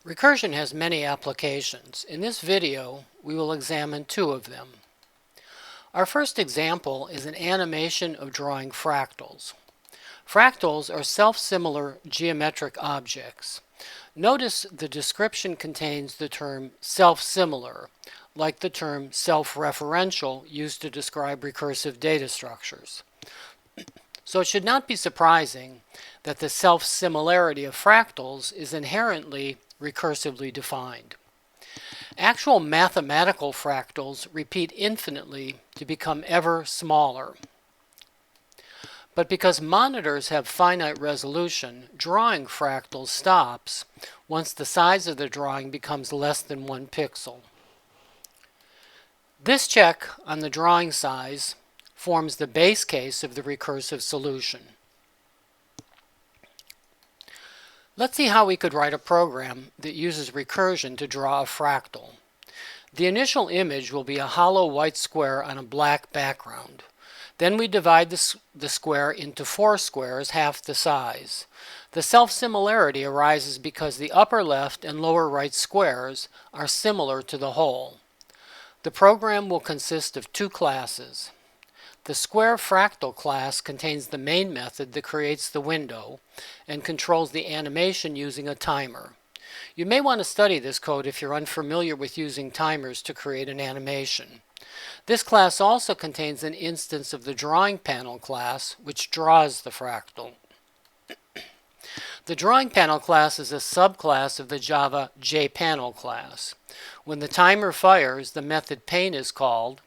Recursion has many applications. In this video, we will examine two of them. Our first example is an animation of drawing fractals. Fractals are self-similar geometric objects. Notice the description contains the term self-similar, like the term self-referential used to describe recursive data structures. So it should not be surprising that the self-similarity of fractals is inherently recursively defined. Actual mathematical fractals repeat infinitely to become ever smaller. But because monitors have finite resolution, drawing fractals stops once the size of the drawing becomes less than 1 pixel. This check on the drawing size forms the base case of the recursive solution. Let's see how we could write a program that uses recursion to draw a fractal. The initial image will be a hollow white square on a black background. Then we divide the square into 4 squares half the size. The self-similarity arises because the upper left and lower right squares are similar to the whole. The program will consist of 2 classes. The square fractal class contains the main method that creates the window and controls the animation using a timer. You may want to study this code if you're unfamiliar with using timers to create an animation. This class also contains an instance of the drawing panel class, which draws the fractal. The drawing panel class is a subclass of the Java JPanel class. When the timer fires, the method paint is called,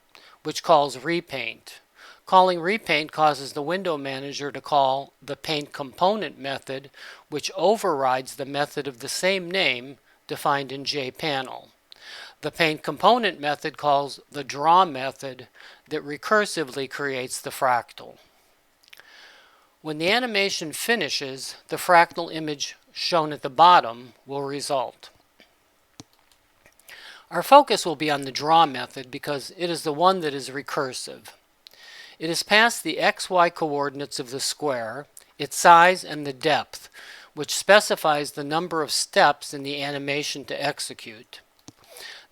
which calls repaint. Calling repaint causes the window manager to call the paint component method, which overrides the method of the same name defined in JPanel. The paint component method calls the draw method that recursively creates the fractal. When the animation finishes, the fractal image shown at the bottom will result. Our focus will be on the draw method because it is the one that is recursive. It is passed the xy coordinates of the square, its size, and the depth, which specifies the number of steps in the animation to execute.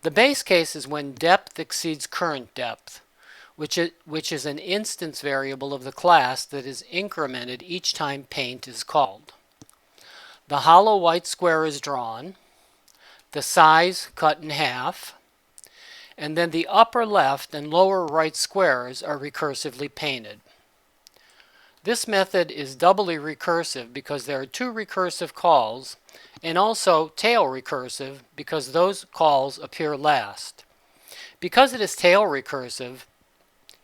The base case is when depth exceeds current depth, which is an instance variable of the class that is incremented each time paint is called. The hollow white square is drawn, the size cut in half, and then the upper left and lower right squares are recursively painted. This method is doubly recursive because there are 2 recursive calls, and also tail recursive because those calls appear last. Because it is tail recursive,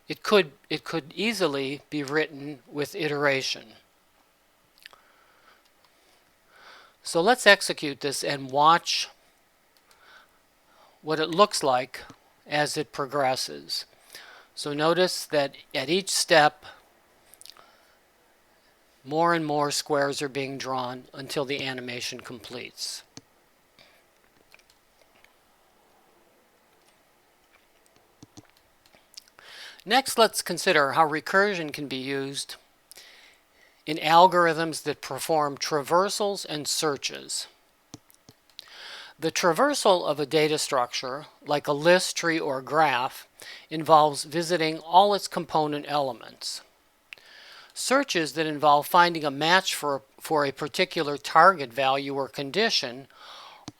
it could easily be written with iteration. So let's execute this and watch what it looks like as it progresses. So notice that at each step, more and more squares are being drawn until the animation completes. Next, let's consider how recursion can be used in algorithms that perform traversals and searches. The traversal of a data structure, like a list, tree, or graph, involves visiting all its component elements. Searches that involve finding a match for a particular target value or condition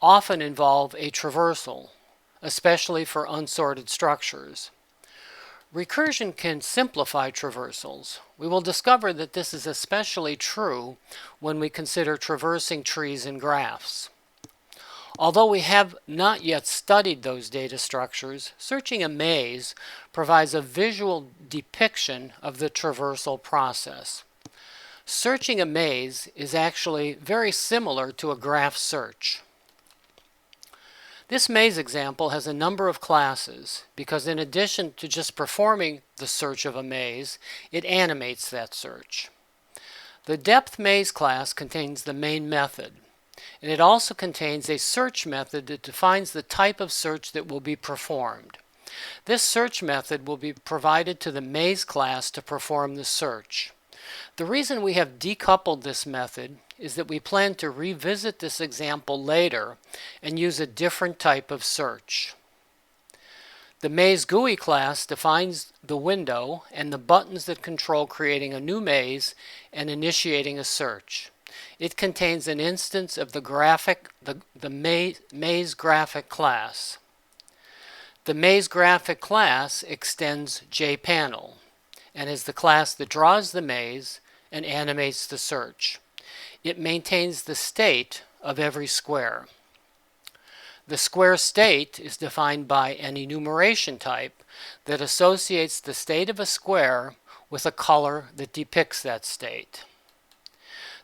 often involve a traversal, especially for unsorted structures. Recursion can simplify traversals. We will discover that this is especially true when we consider traversing trees and graphs. Although we have not yet studied those data structures, searching a maze provides a visual depiction of the traversal process. Searching a maze is actually very similar to a graph search. This maze example has a number of classes because in addition to just performing the search of a maze, it animates that search. The depth maze class contains the main method, and it also contains a search method that defines the type of search that will be performed. This search method will be provided to the maze class to perform the search. The reason we have decoupled this method is that we plan to revisit this example later and use a different type of search. The maze GUI class defines the window and the buttons that control creating a new maze and initiating a search. It contains an instance of the maze graphic class. The maze graphic class extends JPanel and is the class that draws the maze and animates the search. It maintains the state of every square. The square state is defined by an enumeration type that associates the state of a square with a color that depicts that state.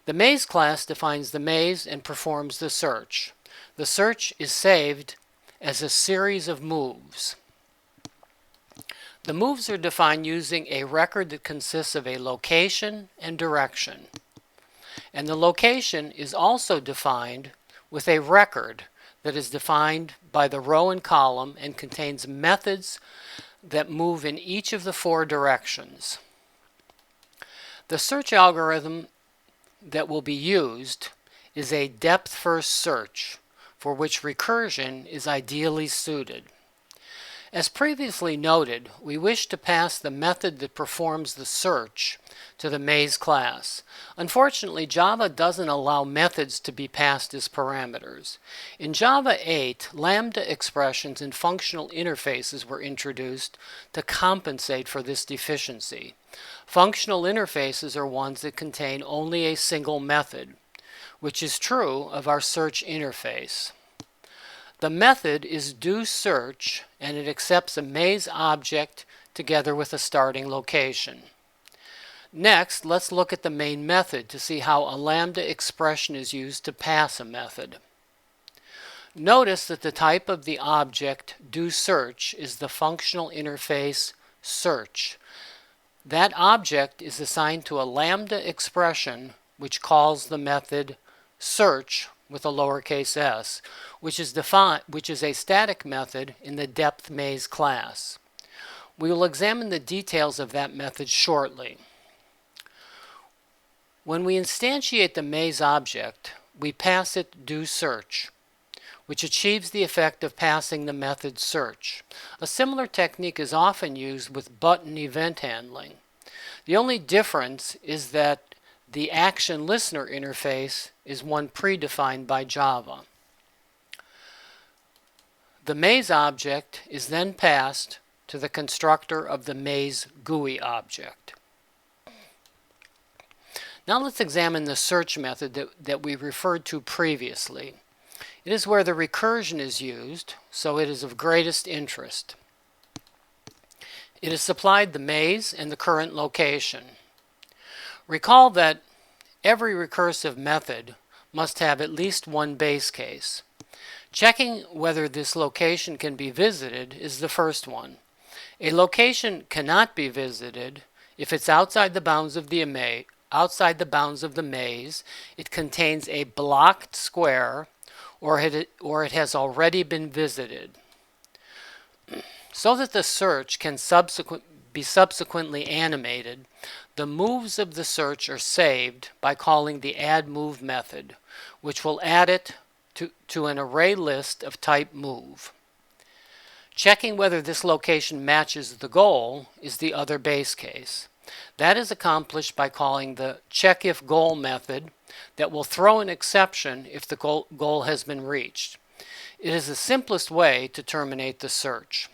The maze class defines the maze and performs the search. The search is saved as a series of moves. The moves are defined using a record that consists of a location and direction. And the location is also defined with a record that is defined by the row and column and contains methods that move in each of the 4 directions. The search algorithm that will be used is a depth-first search, for which recursion is ideally suited. As previously noted, we wish to pass the method that performs the search to the maze class. Unfortunately, Java doesn't allow methods to be passed as parameters. In Java 8, lambda expressions and functional interfaces were introduced to compensate for this deficiency. Functional interfaces are ones that contain only a single method, which is true of our search interface. The method is doSearch, and it accepts a maze object together with a starting location. Next, let's look at the main method to see how a lambda expression is used to pass a method. Notice that the type of the object doSearch is the functional interface search. That object is assigned to a lambda expression which calls the method search with a lowercase s, which is a static method in the depth maze class. We will examine the details of that method shortly. When we instantiate the maze object, we pass it doSearch, which achieves the effect of passing the method search. A similar technique is often used with button event handling. The only difference is that the action listener interface is one predefined by Java. The maze object is then passed to the constructor of the maze GUI object. Now let's examine the search method that we referred to previously. It is where the recursion is used, so it is of greatest interest. It is supplied the maze and the current location. Recall that every recursive method must have at least one base case. Checking whether this location can be visited is the first one. A location cannot be visited if it's outside the bounds of the maze, it contains a blocked square, or it has already been visited. So that the search can be subsequently animated, the moves of the search are saved by calling the addMove method, which will add it to an array list of type move. Checking whether this location matches the goal is the other base case. That is accomplished by calling the checkIfGoal method that will throw an exception if the goal has been reached. It is the simplest way to terminate the search.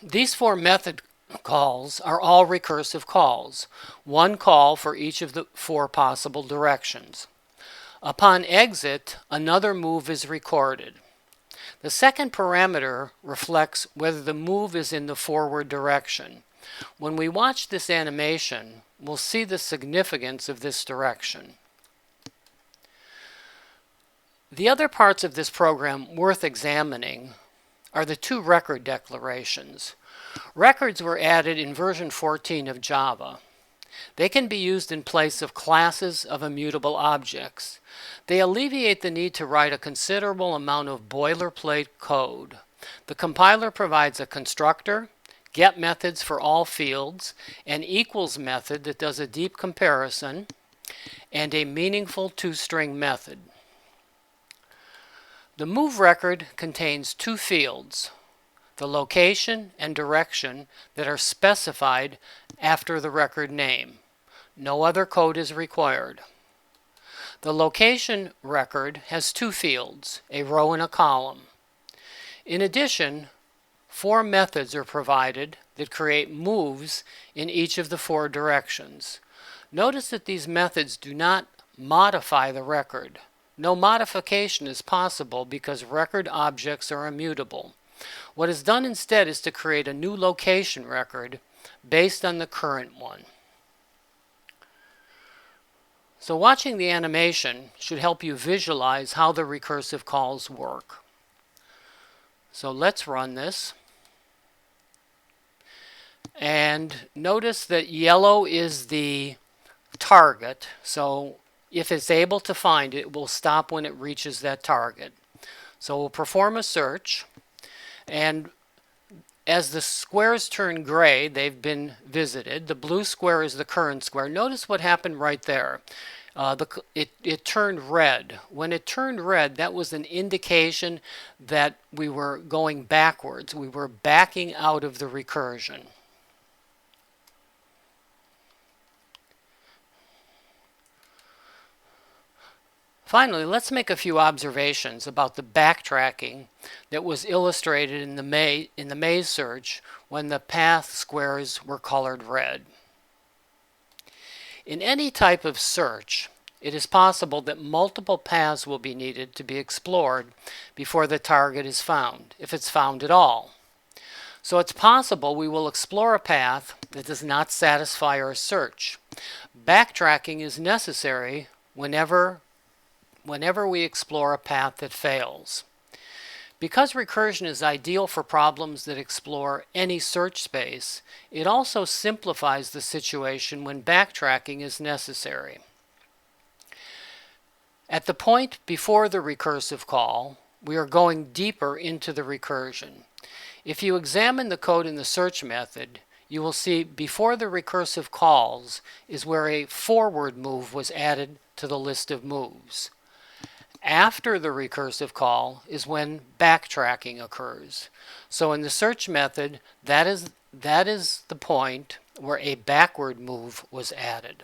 These 4 method calls are all recursive calls, one call for each of the 4 possible directions. Upon exit, another move is recorded. The second parameter reflects whether the move is in the forward direction. When we watch this animation, we'll see the significance of this direction. The other parts of this program worth examining are the 2 record declarations. Records were added in version 14 of Java. They can be used in place of classes of immutable objects. They alleviate the need to write a considerable amount of boilerplate code. The compiler provides a constructor, get methods for all fields, an equals method that does a deep comparison, and a meaningful toString method. The move record contains two fields, the location and direction that are specified after the record name. No other code is required. The location record has two fields, a row and a column. In addition, 4 methods are provided that create moves in each of the 4 directions. Notice that these methods do not modify the record. No modification is possible because record objects are immutable. What is done instead is to create a new location record based on the current one. So watching the animation should help you visualize how the recursive calls work. So let's run this. And notice that yellow is the target, so if it's able to find it, it will stop when it reaches that target. So we'll perform a search, and as the squares turn gray, they've been visited. The blue square is the current square. Notice what happened right there. It turned red. When it turned red, that was an indication that we were going backwards. We were backing out of the recursion. Finally, let's make a few observations about the backtracking that was illustrated in the maze search when the path squares were colored red. In any type of search, it is possible that multiple paths will be needed to be explored before the target is found, if it's found at all. So it's possible we will explore a path that does not satisfy our search. Backtracking is necessary whenever we explore a path that fails. Because recursion is ideal for problems that explore any search space, it also simplifies the situation when backtracking is necessary. At the point before the recursive call, we are going deeper into the recursion. If you examine the code in the search method, you will see before the recursive calls is where a forward move was added to the list of moves. After the recursive call is when backtracking occurs. So in the search method, that is the point where a backward move was added.